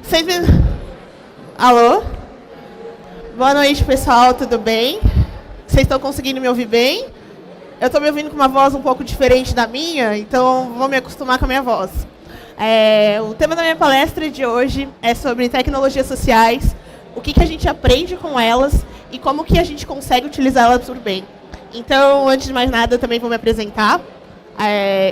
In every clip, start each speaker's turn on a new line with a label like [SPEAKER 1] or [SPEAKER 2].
[SPEAKER 1] Vocês me... Alô? Boa noite, pessoal, tudo bem? Vocês estão conseguindo me ouvir bem? Eu estou me ouvindo com uma voz um pouco diferente da minha, então vou me acostumar com a minha voz. O tema da minha palestra de hoje é sobre tecnologias sociais, o que a gente aprende com elas e como que a gente consegue utilizá-las por bem. Então, antes de mais nada, eu também vou me apresentar.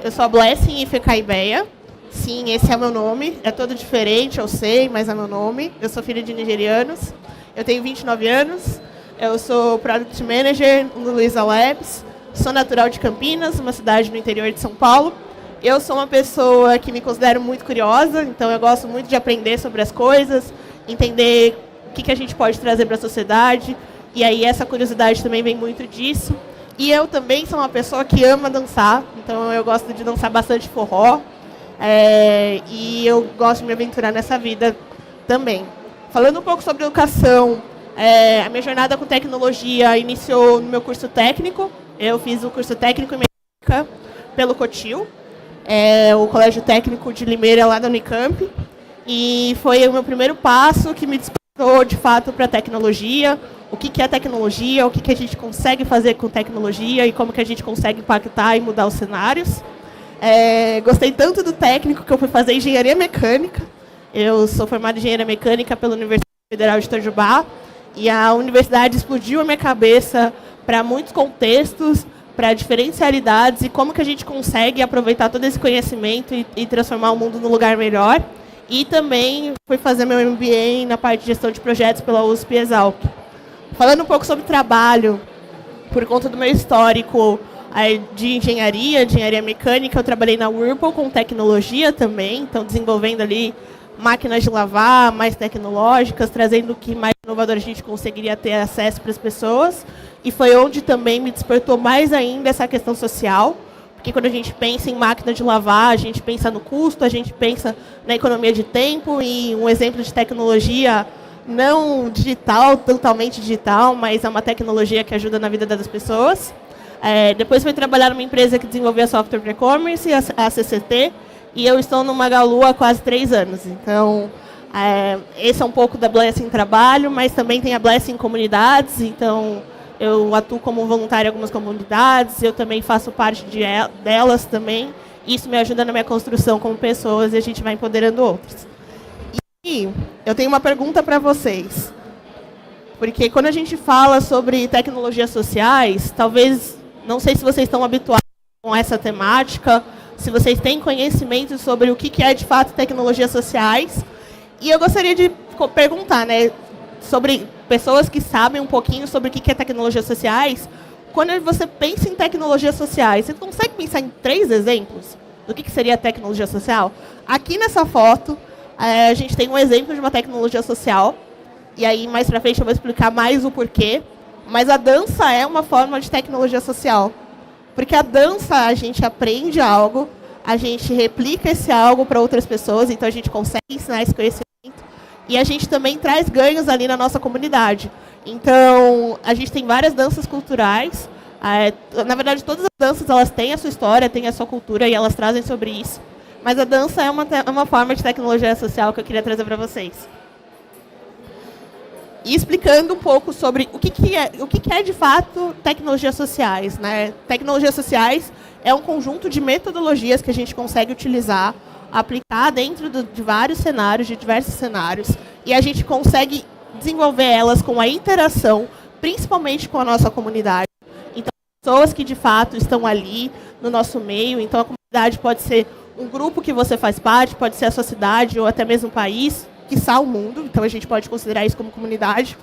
[SPEAKER 1] Eu sou a Blessing Ifekaibeya. Sim, esse é o meu nome. É todo diferente, eu sei, mas é meu nome. Eu sou filha de nigerianos. Eu tenho 29 anos. Eu sou Product Manager no Luiza Labs. Sou natural de Campinas, uma cidade no interior de São Paulo. Eu sou uma pessoa que me considero muito curiosa, então eu gosto muito de aprender sobre as coisas, entender o que a gente pode trazer para a sociedade. E aí essa curiosidade também vem muito disso. E eu também sou uma pessoa que ama dançar, então eu gosto de dançar bastante forró. E eu gosto de me aventurar nessa vida também. Falando um pouco sobre educação, a minha jornada com tecnologia iniciou no meu curso técnico. Eu fiz o curso técnico em mecânica pelo Cotil, o Colégio Técnico de Limeira, lá da Unicamp. E foi o meu primeiro passo que me despertou, de fato, para a tecnologia. O que é tecnologia, o que a gente consegue fazer com tecnologia e como que a gente consegue impactar e mudar os cenários. Gostei tanto do técnico que eu fui fazer engenharia mecânica. Eu sou formada em engenharia mecânica pela Universidade Federal de Itajubá. E a universidade explodiu a minha cabeça para muitos contextos, para diferentes realidades e como que a gente consegue aproveitar todo esse conhecimento e transformar o mundo num lugar melhor. E também fui fazer meu MBA na parte de gestão de projetos pela USP Exalc. Falando um pouco sobre trabalho, por conta do meu histórico de engenharia mecânica, eu trabalhei na Whirlpool com tecnologia também, então desenvolvendo ali máquinas de lavar mais tecnológicas, trazendo o que mais inovador a gente conseguiria ter acesso para as pessoas. E foi onde também me despertou mais ainda essa questão social, porque quando a gente pensa em máquina de lavar, a gente pensa no custo, a gente pensa na economia de tempo, e um exemplo de tecnologia não digital, totalmente digital, mas é uma tecnologia que ajuda na vida das pessoas. Depois fui trabalhar numa empresa que desenvolvia software para e-commerce, a CCT, e eu estou no Magalu há quase 3 anos. Então, esse é um pouco da Blessing Trabalho, mas também tem a Blessing Comunidades, então eu atuo como voluntário em algumas comunidades, eu também faço parte delas também. Isso me ajuda na minha construção como pessoas e a gente vai empoderando outros. E eu tenho uma pergunta para vocês. Porque quando a gente fala sobre tecnologias sociais, talvez, não sei se vocês estão habituados com essa temática, se vocês têm conhecimento sobre o que é de fato tecnologias sociais. E eu gostaria de perguntar, sobre pessoas que sabem um pouquinho sobre o que é tecnologias sociais. Quando você pensa em tecnologias sociais, você consegue pensar em 3 exemplos do que seria a tecnologia social? Aqui nessa foto, a gente tem um exemplo de uma tecnologia social. E aí, mais para frente, eu vou explicar mais o porquê. Mas a dança é uma forma de tecnologia social. Porque a dança, a gente aprende algo, a gente replica esse algo para outras pessoas, então a gente consegue ensinar esse conhecimento. E a gente também traz ganhos ali na nossa comunidade. Então, a gente tem várias danças culturais. Na verdade, todas as danças elas têm a sua história, têm a sua cultura e elas trazem sobre isso. Mas a dança é uma forma de tecnologia social que eu queria trazer para vocês. E explicando um pouco sobre o que é de fato tecnologias sociais. Tecnologias sociais é um conjunto de metodologias que a gente consegue utilizar, aplicar dentro de vários cenários, de diversos cenários, e a gente consegue desenvolver elas com a interação, principalmente com a nossa comunidade. Então, pessoas que de fato estão ali no nosso meio, então a comunidade pode ser um grupo que você faz parte, pode ser a sua cidade ou até mesmo o país, quiçá o mundo, então a gente pode considerar isso como comunidade.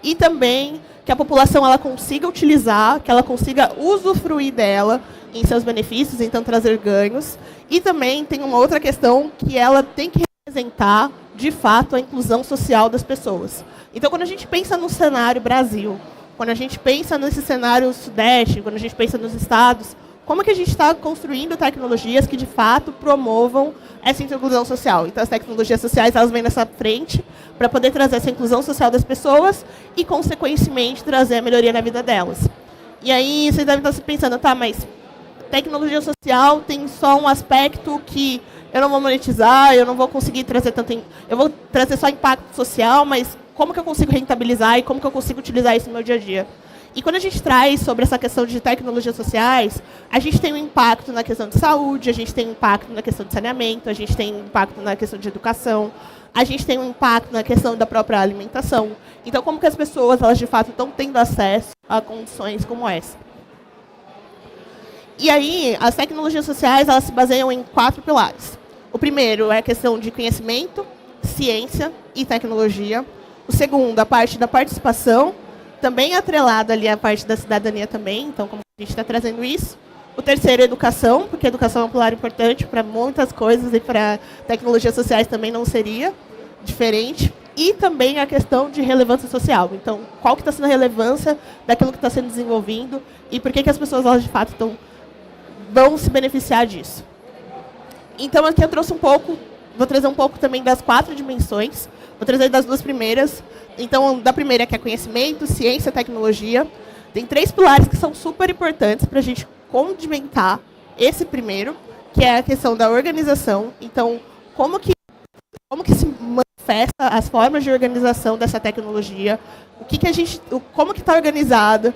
[SPEAKER 1] E também que a população ela consiga utilizar, que ela consiga usufruir dela em seus benefícios, então trazer ganhos. E também tem uma outra questão que ela tem que representar, de fato, a inclusão social das pessoas. Então, quando a gente pensa no cenário Brasil, quando a gente pensa nesse cenário Sudeste, quando a gente pensa nos estados, como que a gente está construindo tecnologias que, de fato, promovam essa inclusão social. Então, as tecnologias sociais elas vêm nessa frente para poder trazer essa inclusão social das pessoas e, consequentemente, trazer a melhoria na vida delas. E aí, vocês devem estar se pensando, tá, mas tecnologia social tem só um aspecto que eu não vou monetizar, eu não vou conseguir trazer tanto... Eu vou trazer só impacto social, mas como que eu consigo rentabilizar e como que eu consigo utilizar isso no meu dia a dia? E quando a gente traz sobre essa questão de tecnologias sociais, a gente tem um impacto na questão de saúde, a gente tem um impacto na questão de saneamento, a gente tem um impacto na questão de educação, a gente tem um impacto na questão da própria alimentação. Então, como que as pessoas, elas de fato estão tendo acesso a condições como essa? E aí, as tecnologias sociais, elas se baseiam em 4 pilares. O primeiro é a questão de conhecimento, ciência e tecnologia. O segundo, a parte da participação, também atrelada ali à parte da cidadania também, então como a gente está trazendo isso. O terceiro é educação, porque a educação é um pilar importante para muitas coisas e para tecnologias sociais também não seria diferente. E também a questão de relevância social. Então, qual que está sendo a relevância daquilo que está sendo desenvolvido e por que, que as pessoas, elas, de fato, vão se beneficiar disso. Então, aqui eu trouxe um pouco, vou trazer um pouco também das 4 dimensões, vou trazer das 2 primeiras. Então, da primeira, que é conhecimento, ciência, tecnologia. Tem 3 pilares que são super importantes para a gente condimentar esse primeiro, que é a questão da organização. Então, como que se manifesta as formas de organização dessa tecnologia, como que está organizado,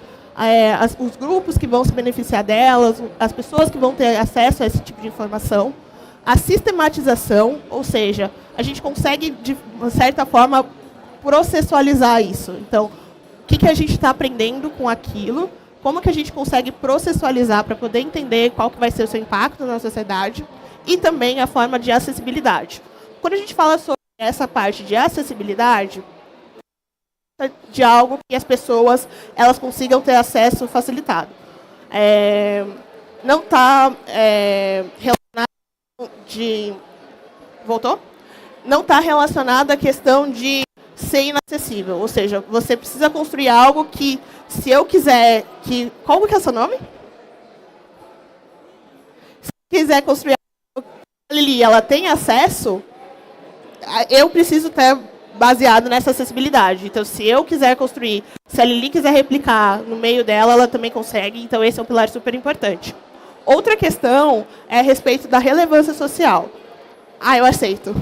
[SPEAKER 1] os grupos que vão se beneficiar delas, as pessoas que vão ter acesso a esse tipo de informação. A sistematização, ou seja, a gente consegue, de uma certa forma, processualizar isso. Então, o que a gente está aprendendo com aquilo, como que a gente consegue processualizar para poder entender qual que vai ser o seu impacto na sociedade, e também a forma de acessibilidade. Quando a gente fala sobre essa parte de acessibilidade, de algo que as pessoas elas consigam ter acesso facilitado. Não está relacionado de... Voltou? Não está relacionado à questão de ser inacessível. Ou seja, você precisa construir algo que, se eu quiser... Qual que é o seu nome? Se eu quiser construir algo que a Lili ela tem acesso, eu preciso ter baseado nessa acessibilidade. Então, se eu quiser construir, se a Lili quiser replicar no meio dela, ela também consegue. Então, esse é um pilar super importante. Outra questão é a respeito da relevância social. Eu aceito.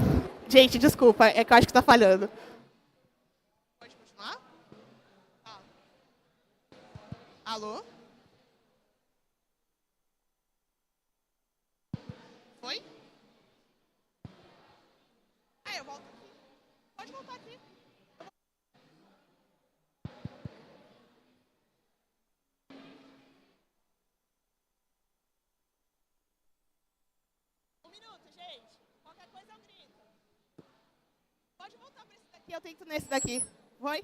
[SPEAKER 1] Gente, desculpa, é que eu acho que está falhando. Pode continuar? Alô? Foi? Eu volto aqui. Pode voltar aqui. Um minuto, gente. Qualquer coisa eu grito. Pode voltar para esse daqui, eu tento nesse daqui. Foi?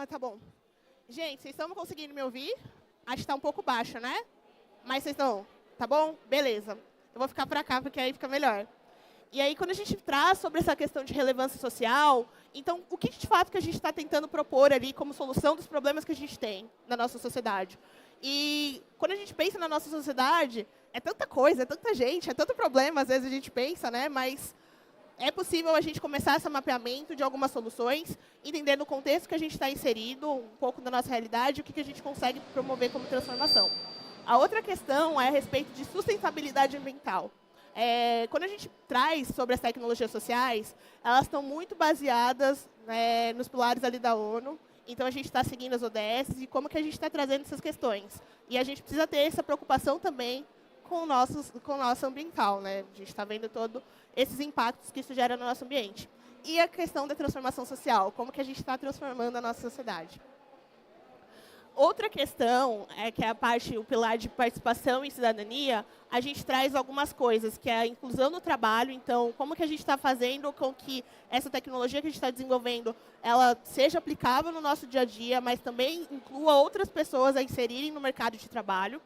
[SPEAKER 1] Tá bom. Gente, vocês estão conseguindo me ouvir? Acho que está um pouco baixo, né? Mas vocês estão... Tá bom? Beleza. Eu vou ficar para cá, porque aí fica melhor. E aí, quando a gente traz sobre essa questão de relevância social, então, o que de fato que a gente está tentando propor ali como solução dos problemas que a gente tem na nossa sociedade? E quando a gente pensa na nossa sociedade, é tanta coisa, é tanta gente, é tanto problema, às vezes a gente pensa, né? Mas é possível a gente começar esse mapeamento de algumas soluções, entendendo o contexto que a gente está inserido, um pouco da nossa realidade, o que a gente consegue promover como transformação. A outra questão é a respeito de sustentabilidade ambiental. Quando a gente traz sobre as tecnologias sociais, elas estão muito baseadas nos pilares ali da ONU. Então, a gente está seguindo as ODS e como que a gente está trazendo essas questões. E a gente precisa ter essa preocupação também com o nosso ambiental, né? A gente está vendo todos esses impactos que isso gera no nosso ambiente. E a questão da transformação social, como que a gente está transformando a nossa sociedade. Outra questão, que é a parte, o pilar de participação e cidadania, a gente traz algumas coisas, que é a inclusão no trabalho. Então, como que a gente está fazendo com que essa tecnologia que a gente está desenvolvendo, ela seja aplicável no nosso dia a dia, mas também inclua outras pessoas a inserirem no mercado de trabalho.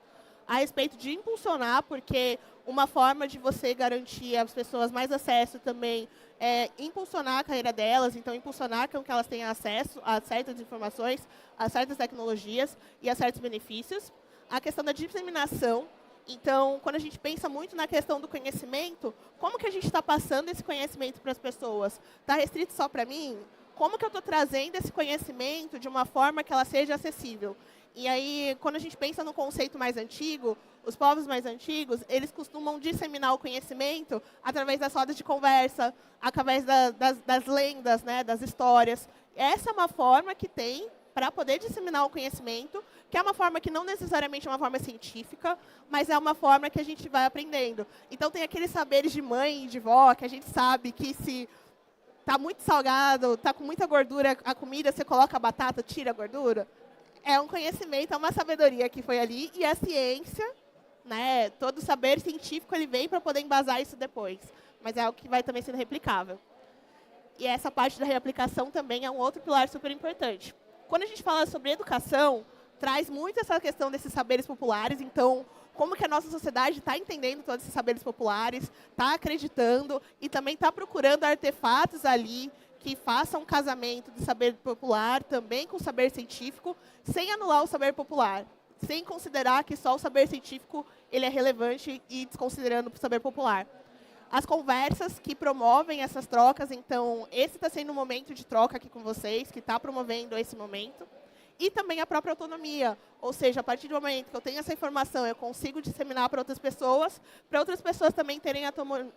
[SPEAKER 1] A respeito de impulsionar, porque uma forma de você garantir às pessoas mais acesso também é impulsionar a carreira delas, então impulsionar com que elas tenham acesso a certas informações, a certas tecnologias e a certos benefícios. A questão da disseminação. Então, quando a gente pensa muito na questão do conhecimento, como que a gente está passando esse conhecimento para as pessoas? Está restrito só para mim? como que eu estou trazendo esse conhecimento de uma forma que ela seja acessível. E aí, quando a gente pensa no conceito mais antigo, os povos mais antigos, eles costumam disseminar o conhecimento através das rodas de conversa, através das lendas, né, das histórias. Essa é uma forma que tem para poder disseminar o conhecimento, que é uma forma que não necessariamente é uma forma científica, mas é uma forma que a gente vai aprendendo. Então, tem aqueles saberes de mãe e de vó, que a gente sabe que se está muito salgado, está com muita gordura a comida, você coloca a batata, tira a gordura. É um conhecimento, é uma sabedoria que foi ali, e a ciência, né, todo saber científico, ele vem para poder embasar isso depois. Mas é algo que vai também sendo replicável. E essa parte da reaplicação também é um outro pilar super importante. Quando a gente fala sobre educação, traz muito essa questão desses saberes populares. Então, como que a nossa sociedade está entendendo todos esses saberes populares, está acreditando e também está procurando artefatos ali que façam um casamento de saber popular também com o saber científico, sem anular o saber popular, sem considerar que só o saber científico ele é relevante e desconsiderando o saber popular. As conversas que promovem essas trocas, então, esse está sendo um momento de troca aqui com vocês, que está promovendo esse momento. E também a própria autonomia, ou seja, a partir do momento que eu tenho essa informação, eu consigo disseminar para outras pessoas também terem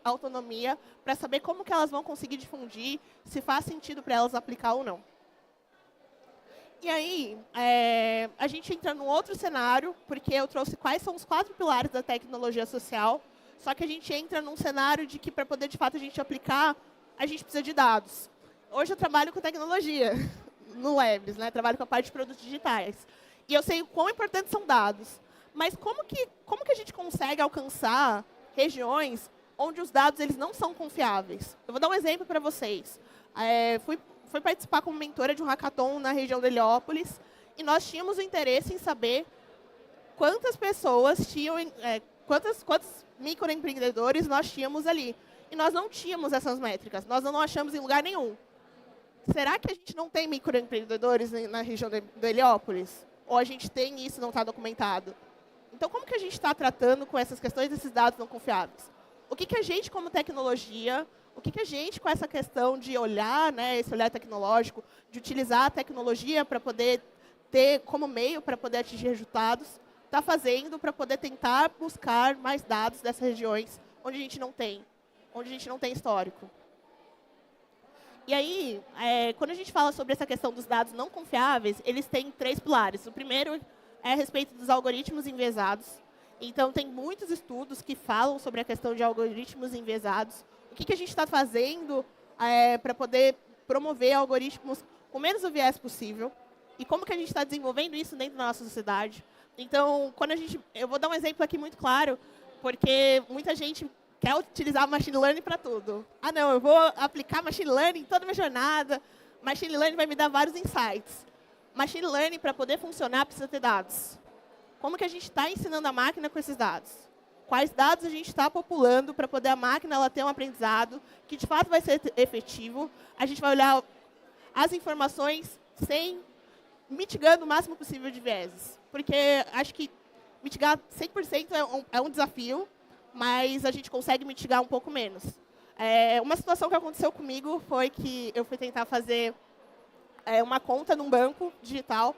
[SPEAKER 1] autonomia para saber como que elas vão conseguir difundir, se faz sentido para elas aplicar ou não. E aí, a gente entra num outro cenário, porque eu trouxe quais são os 4 pilares da tecnologia social, só que a gente entra num cenário de que, para poder, de fato, a gente aplicar, a gente precisa de dados. Hoje eu trabalho com tecnologia no Webs, né? Trabalho com a parte de produtos digitais. E eu sei o quão importantes são dados. Mas como que a gente consegue alcançar regiões onde os dados eles não são confiáveis? Eu vou dar um exemplo para vocês. Fui participar como mentora de um hackathon na região de Heliópolis, e nós tínhamos o interesse em saber quantas pessoas tinham, quantos microempreendedores nós tínhamos ali. E nós não tínhamos essas métricas, nós não achamos em lugar nenhum. Será que a gente não tem microempreendedores na região do Heliópolis? Ou a gente tem isso e não está documentado? Então, como que a gente está tratando com essas questões desses dados não confiáveis? O que a gente, como tecnologia, o que a gente, com essa questão de olhar, né, esse olhar tecnológico, de utilizar a tecnologia para poder ter como meio para poder atingir resultados, está fazendo para poder tentar buscar mais dados dessas regiões onde a gente não tem histórico? E aí, quando a gente fala sobre essa questão dos dados não confiáveis, eles têm 3 pilares. O primeiro é a respeito dos algoritmos enviesados. Então, tem muitos estudos que falam sobre a questão de algoritmos enviesados. O que a gente está fazendo para poder promover algoritmos com menos o viés possível? E como que a gente está desenvolvendo isso dentro da nossa sociedade? Então, eu vou dar um exemplo aqui muito claro, porque muita gente quer utilizar machine learning para tudo. Ah, não, eu vou aplicar machine learning em toda a minha jornada. Machine learning vai me dar vários insights. Machine learning, para poder funcionar, precisa ter dados. Como que a gente está ensinando a máquina com esses dados? Quais dados a gente está populando para poder a máquina ela ter um aprendizado que, de fato, vai ser efetivo? A gente vai olhar as informações mitigando o máximo possível de vieses. Porque acho que mitigar 100% é um desafio, mas a gente consegue mitigar um pouco menos. Uma situação que aconteceu comigo foi que eu fui tentar fazer uma conta num banco digital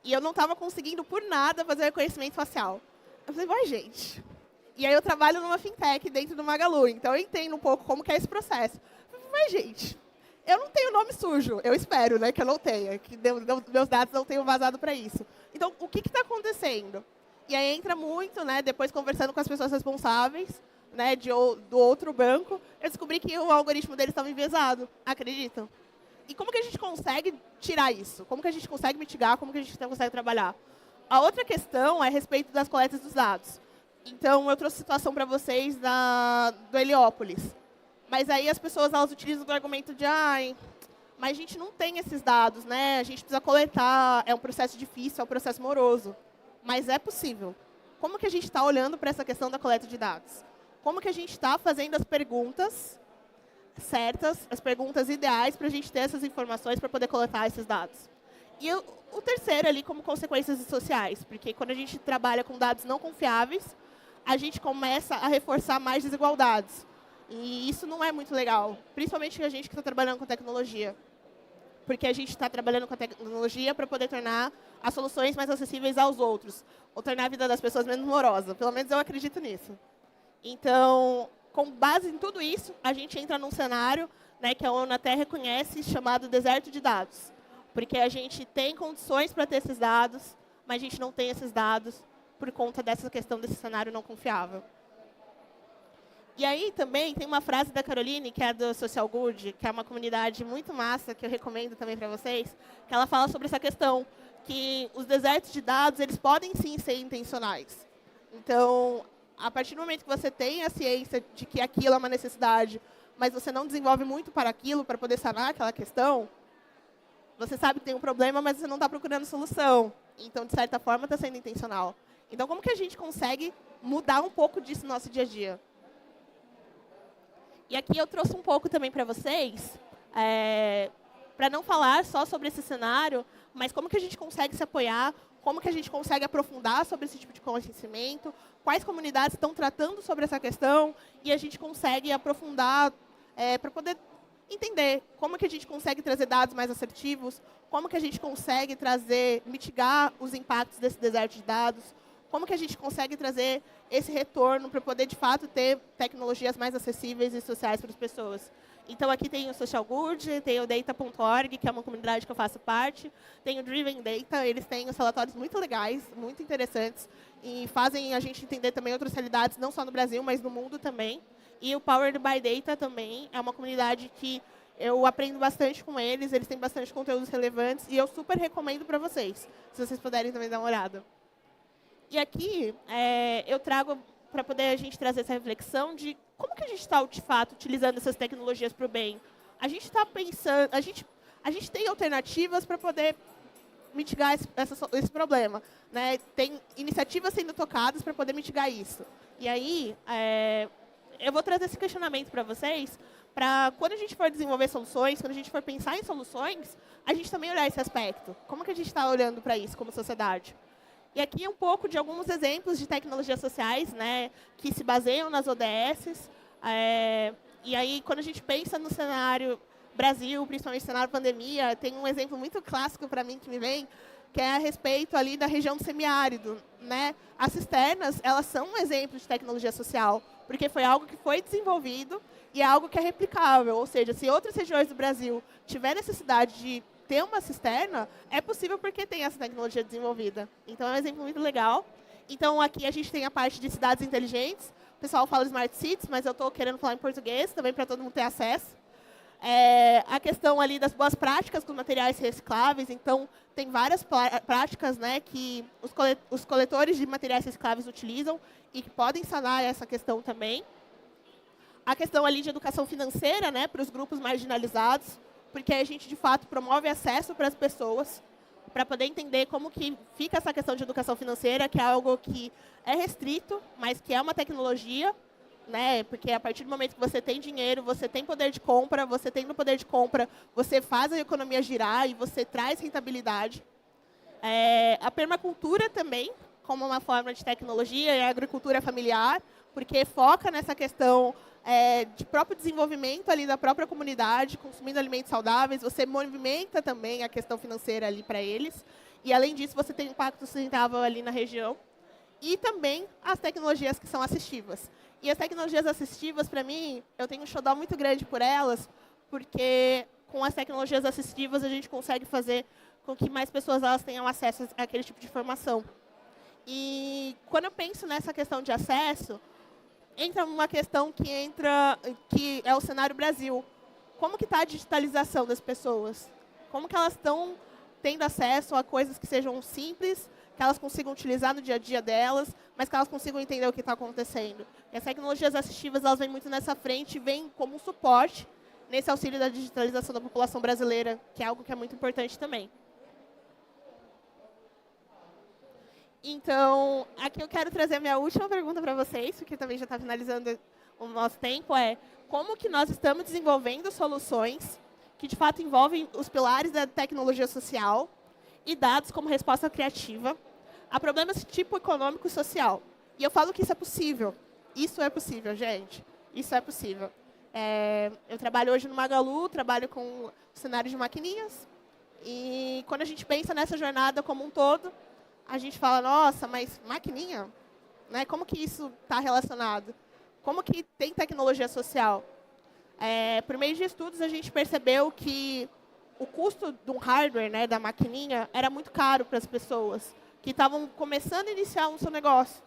[SPEAKER 1] e eu não estava conseguindo, por nada, fazer reconhecimento facial. Eu falei, vai, gente. E aí eu trabalho numa fintech dentro do Magalu, então eu entendo um pouco como que é esse processo. Eu falei, vai, gente, eu não tenho nome sujo. Eu espero, né, que eu não tenha, que meus dados não tenham vazado para isso. Então, o que está acontecendo? E aí entra muito, né, depois conversando com as pessoas responsáveis, né, do outro banco, eu descobri que o algoritmo deles estava enviesado. Acreditam? E como que a gente consegue tirar isso? Como que a gente consegue mitigar? Como que a gente consegue trabalhar? A outra questão é a respeito das coletas dos dados. Então, eu trouxe situação para vocês do Heliópolis. Mas aí as pessoas elas utilizam o argumento de mas a gente não tem esses dados, né? A gente precisa coletar, é um processo difícil, é um processo moroso. Mas é possível. Como que a gente está olhando para essa questão da coleta de dados? Como que a gente está fazendo as perguntas certas, as perguntas ideais para a gente ter essas informações para poder coletar esses dados? E o terceiro ali como consequências sociais, porque quando a gente trabalha com dados não confiáveis, a gente começa a reforçar mais desigualdades. E isso não é muito legal, principalmente a gente que está trabalhando com tecnologia. porque a gente está trabalhando com a tecnologia para poder tornar as soluções mais acessíveis aos outros, ou tornar a vida das pessoas menos morosa. Pelo menos eu acredito nisso. Então, com base em tudo isso, a gente entra num cenário, né, que a ONU até reconhece, chamado deserto de dados. Porque a gente tem condições para ter esses dados, mas a gente não tem esses dados por conta dessa questão desse cenário não confiável. E aí também tem uma frase da Caroline, que é do Social Good, que é uma comunidade muito massa, que eu recomendo também para vocês, que ela fala sobre essa questão, que os desertos de dados, eles podem sim ser intencionais. Então, a partir do momento que você tem a ciência de que aquilo é uma necessidade, mas você não desenvolve muito para aquilo, para poder sanar aquela questão, você sabe que tem um problema, mas você não está procurando solução. Então, de certa forma, está sendo intencional. Então, como que a gente consegue mudar um pouco disso no nosso dia a dia? E aqui eu trouxe um pouco também para vocês, para não falar só sobre esse cenário, mas como que a gente consegue se apoiar, como que a gente consegue aprofundar sobre esse tipo de conhecimento, quais comunidades estão tratando sobre essa questão, e a gente consegue aprofundar para poder entender como que a gente consegue trazer dados mais assertivos, como que a gente consegue mitigar os impactos desse deserto de dados, como que a gente consegue trazer esse retorno para poder, de fato, ter tecnologias mais acessíveis e sociais para as pessoas. Então, aqui tem o Social Good, tem o Data.org, que é uma comunidade que eu faço parte, tem o Driven Data, eles têm os relatórios muito legais, muito interessantes, e fazem a gente entender também outras realidades, não só no Brasil, mas no mundo também. E o Powered by Data também é uma comunidade que eu aprendo bastante com eles, eles têm bastante conteúdos relevantes, e eu super recomendo para vocês, se vocês puderem também dar uma olhada. E aqui eu trago para poder a gente trazer essa reflexão de como que a gente está, de fato, utilizando essas tecnologias para o bem. A gente está pensando, a gente tem alternativas para poder mitigar esse problema, né? Tem iniciativas sendo tocadas para poder mitigar isso. E aí, eu vou trazer esse questionamento para vocês, para quando a gente for desenvolver soluções, quando a gente for pensar em soluções, a gente também olhar esse aspecto. Como que a gente está olhando para isso como sociedade? E aqui um pouco de alguns exemplos de tecnologias sociais, né, que se baseiam nas ODSs. E aí, quando a gente pensa no cenário Brasil, principalmente no cenário pandemia, tem um exemplo muito clássico para mim que me vem, que é a respeito ali da região do semiárido, né? As cisternas, elas são um exemplo de tecnologia social, porque foi algo que foi desenvolvido e é algo que é replicável. Ou seja, se outras regiões do Brasil tiver necessidade de ter uma cisterna, é possível porque tem essa tecnologia desenvolvida. Então, é um exemplo muito legal. Então, aqui a gente tem a parte de cidades inteligentes. O pessoal fala Smart Cities, mas eu estou querendo falar em português também para todo mundo ter acesso. A questão ali das boas práticas com materiais recicláveis. Então, tem várias práticas, né, que os coletores de materiais recicláveis utilizam e que podem sanar essa questão também. A questão ali de educação financeira, né, para os grupos marginalizados, porque a gente, de fato, promove acesso para as pessoas, para poder entender como que fica essa questão de educação financeira, que é algo que é restrito, mas que é uma tecnologia, né? Porque a partir do momento que você tem dinheiro, você tem poder de compra, você tendo poder de compra, você faz a economia girar e você traz rentabilidade. A permacultura também, como uma forma de tecnologia, e a agricultura familiar, porque foca nessa questão de próprio desenvolvimento ali da própria comunidade, consumindo alimentos saudáveis, você movimenta também a questão financeira ali para eles. E, além disso, você tem impacto sustentável ali na região. E também as tecnologias que são assistivas. E as tecnologias assistivas, para mim, eu tenho um xodó muito grande por elas, porque com as tecnologias assistivas a gente consegue fazer com que mais pessoas elas tenham acesso àquele tipo de informação. E quando eu penso nessa questão de acesso, entra uma questão que é o cenário Brasil. Como que está a digitalização das pessoas? Como que elas estão tendo acesso a coisas que sejam simples, que elas consigam utilizar no dia a dia delas, mas que elas consigam entender o que está acontecendo? E as tecnologias assistivas elas vêm muito nessa frente e vêm como um suporte nesse auxílio da digitalização da população brasileira, que é algo que é muito importante também. Então, aqui eu quero trazer a minha última pergunta para vocês, porque também já está finalizando o nosso tempo, como que nós estamos desenvolvendo soluções que, de fato, envolvem os pilares da tecnologia social e dados como resposta criativa a problemas de tipo econômico e social. E eu falo que isso é possível. Isso é possível, gente. Isso é possível. Eu trabalho hoje no Magalu, trabalho com cenário de maquininhas, E quando a gente pensa nessa jornada como um todo, a gente fala, nossa, mas maquininha? Né? Como que isso está relacionado? Como que tem tecnologia social? Por meio de estudos, a gente percebeu que o custo de um hardware, né, da maquininha, era muito caro para as pessoas que estavam começando a iniciar um seu negócio.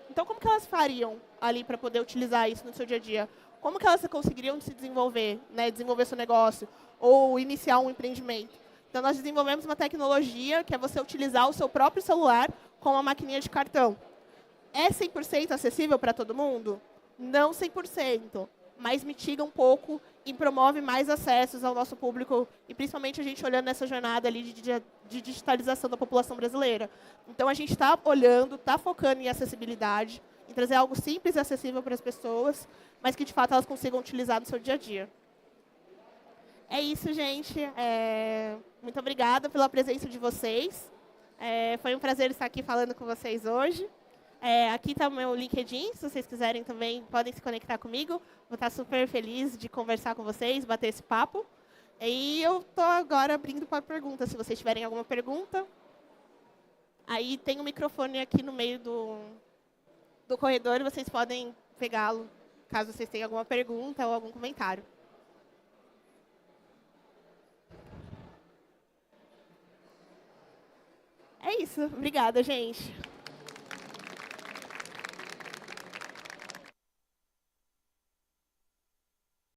[SPEAKER 1] Então, como que elas fariam ali para poder utilizar isso no seu dia a dia? Como que elas conseguiriam se desenvolver, né, desenvolver seu negócio ou iniciar um empreendimento? Então, nós desenvolvemos uma tecnologia que é você utilizar o seu próprio celular com uma maquininha de cartão. É 100% acessível para todo mundo? Não 100%, mas mitiga um pouco e promove mais acessos ao nosso público, e principalmente a gente olhando nessa jornada ali de digitalização da população brasileira. Então, a gente está olhando, está focando em acessibilidade, em trazer algo simples e acessível para as pessoas, mas que, de fato, elas consigam utilizar no seu dia a dia. É isso, gente. Muito obrigada pela presença de vocês. Foi um prazer estar aqui falando com vocês hoje. Aqui está o meu LinkedIn, se vocês quiserem também, podem se conectar comigo. Vou estar super feliz de conversar com vocês, bater esse papo. E eu estou agora abrindo para perguntas, se vocês tiverem alguma pergunta. Aí tem um microfone aqui no meio do corredor e vocês podem pegá-lo, caso vocês tenham alguma pergunta ou algum comentário. É isso. Obrigada, gente.